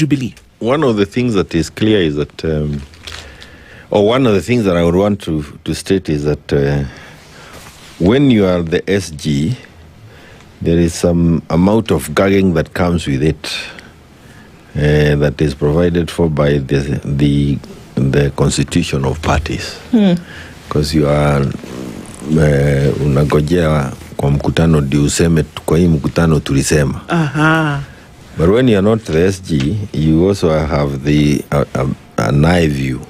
Jubilee? One of the things that is clear is that, or one of the things that I would want to state is that when you are the SG, there is some amount of gagging that comes with it that is provided for by the constitution of parties. Because you are unagojea kwa mkutano ndio useme kwa hii mkutano tulisema. But when you are not the SG, you also have an eye view.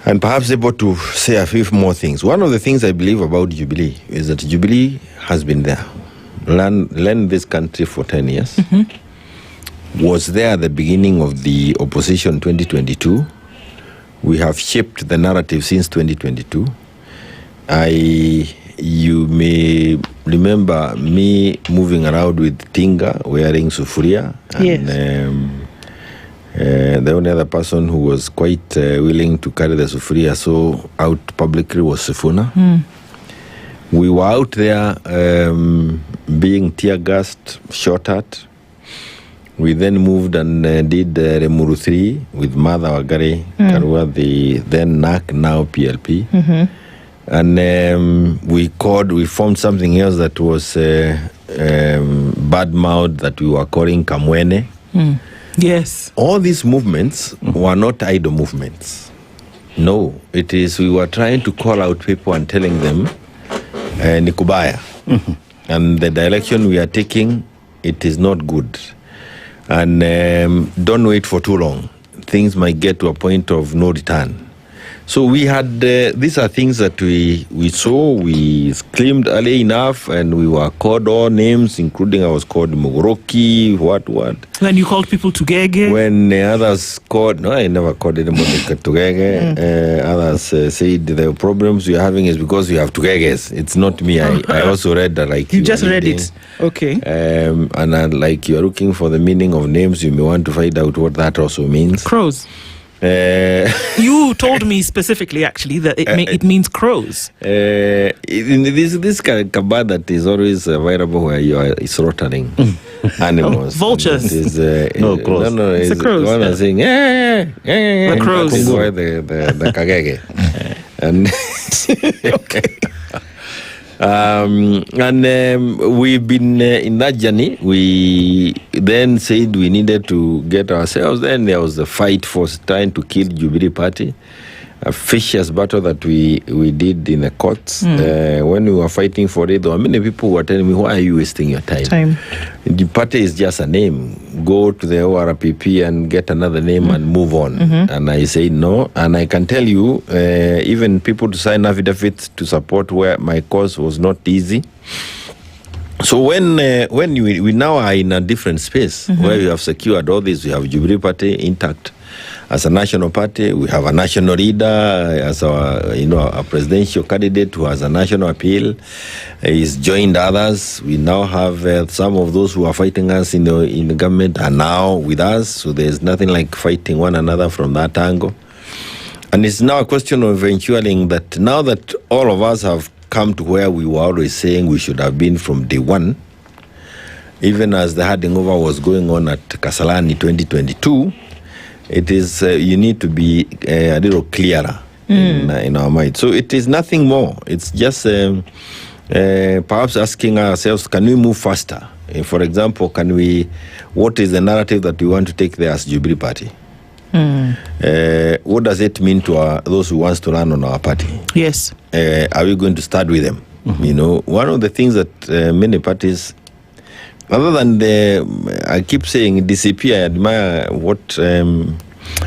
And perhaps able to say a few more things. One of the things I believe about Jubilee is that Jubilee has been there, led this country for 10 years, was there at the beginning of the opposition 2022. We have shaped the narrative since 2022. You may remember me moving around with Tinga wearing sufuria. Yes. And the only other person who was quite willing to carry the sufuria so out publicly was Sifuna. We were out there being tear-gassed, shot at. We then moved and did Remuru 3 with Mother Wagari, Karua, the then NAC, now PLP. And we formed something else that was bad mouth that we were calling Kamwene. Yes. All these movements were not idle movements. No, it is we were trying to call out people and telling them, Nikubaya. And the direction we are taking, it is not good. And don't wait for too long. Things might get to a point of no return. So we had, these are things that we saw, we screamed early enough, and we were called all names, including I was called Mogoroki, what. When you called people to Gege? When others called, no, I never called anybody to Gege. Others said the problems you're having is because you have Tugeges. It's not me. I also read that like you just read it. Okay. And like you're looking for the meaning of names, you may want to find out what that also means. Crows. You told me specifically, actually, that it means crows. This kind of kabad that is always available where you are slaughtering animals. Vultures. No, crows. No, it's a crows. One is saying, The crows. That is why the kagege. And okay. And we've been in that journey. We then said we needed to get ourselves. Then there was the fight for trying to kill Jubilee Party, a vicious battle that we did in the courts. When we were fighting for it, there were many people who were telling me, why are you wasting your time? The party is just a name. Go to the ORPP and get another name and move on. And I say no. And I can tell you, even people to sign affidavits to support where my cause was not easy. So when we now are in a different space where we have secured all this, we have Jubilee Party intact. As a national party, we have a national leader, as a presidential candidate who has a national appeal. He's joined others. We now have some of those who are fighting us in the government are now with us. So there's nothing like fighting one another from that angle. And it's now a question of ensuring that now that all of us have come to where we were always saying we should have been from day one, even as the handing over was going on at Kasarani 2022, it is you need to be a little clearer in our mind. So it is nothing more. It's just perhaps asking ourselves, can we move faster? For example, what is the narrative that we want to take there as Jubilee Party? What does it mean to those who wants to run on our party? Yes. Are we going to start with them? One of the things that many parties, other than I keep saying DCP, I admire what,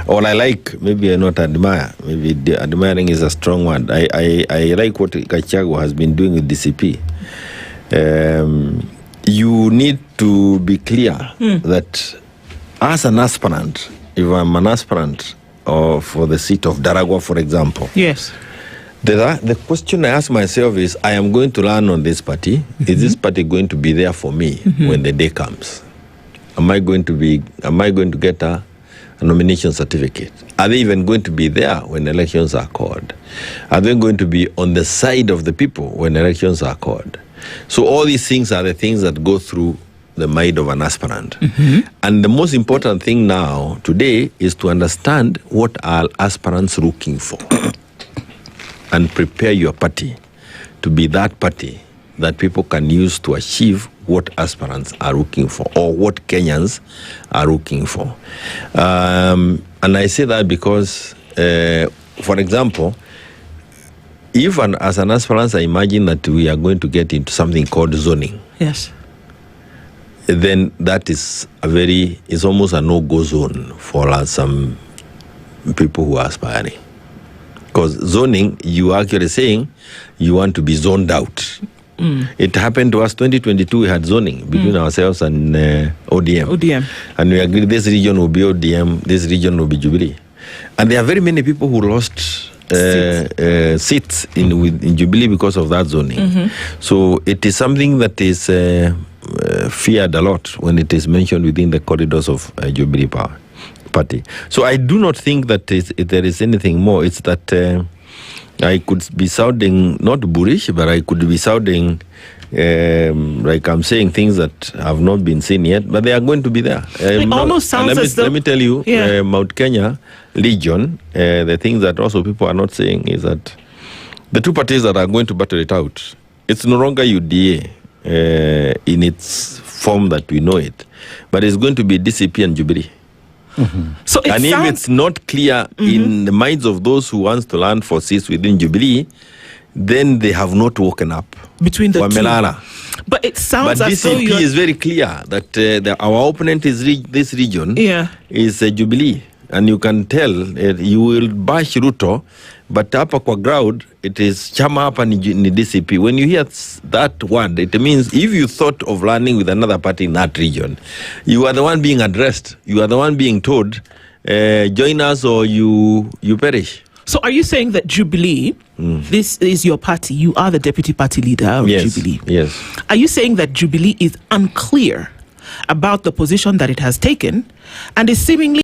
or I like, maybe I not admire, maybe admiring is a strong word. I like what Gachagua has been doing with DCP. You need to be clear that as an aspirant, if I'm an aspirant or for the seat of Daragwa, for example. Yes. The question I ask myself is, I am going to run on this party. Is this party going to be there for me when the day comes? Am I going to get a nomination certificate? Are they even going to be there when elections are called? Are they going to be on the side of the people when elections are called? So all these things are the things that go through the mind of an aspirant. And the most important thing now, today, is to understand what are aspirants looking for and prepare your party to be that party that people can use to achieve what aspirants are looking for or what Kenyans are looking for. And I say that because, for example, if as an aspirant, I imagine that we are going to get into something called zoning. Yes. Then that is it's almost a no-go zone for some people who are aspiring. Because zoning, you are actually saying you want to be zoned out. It happened to us 2022, we had zoning between ourselves and ODM. And we agreed this region will be ODM, this region will be Jubilee. And there are very many people who lost seats in Jubilee because of that zoning. So it is something that is feared a lot when it is mentioned within the corridors of Jubilee Party. So I do not think that there is anything more. It's that I could be sounding not bullish, but I could be sounding like I'm saying things that have not been seen yet, but they are going to be there. It almost sounds as though... Let me tell you, Mount Kenya Legion, the things that also people are not saying is that the two parties that are going to battle it out, it's no longer UDA in its form that we know it, but it's going to be DCP and Jubilee. So and if it's not clear in the minds of those who want to run for seats within Jubilee, then they have not woken up. Between the two. But it sounds but as though DCP is very clear that our opponent is this region is Jubilee. And you can tell you will bash Ruto, but upper kwa ground, it is chama hapa ni DCP. When you hear that word, it means if you thought of running with another party in that region, you are the one being addressed. You are the one being told, join us or you perish. So are you saying that Jubilee, this is your party, you are the deputy party leader of Jubilee? Yes. Are you saying that Jubilee is unclear about the position that it has taken and is seemingly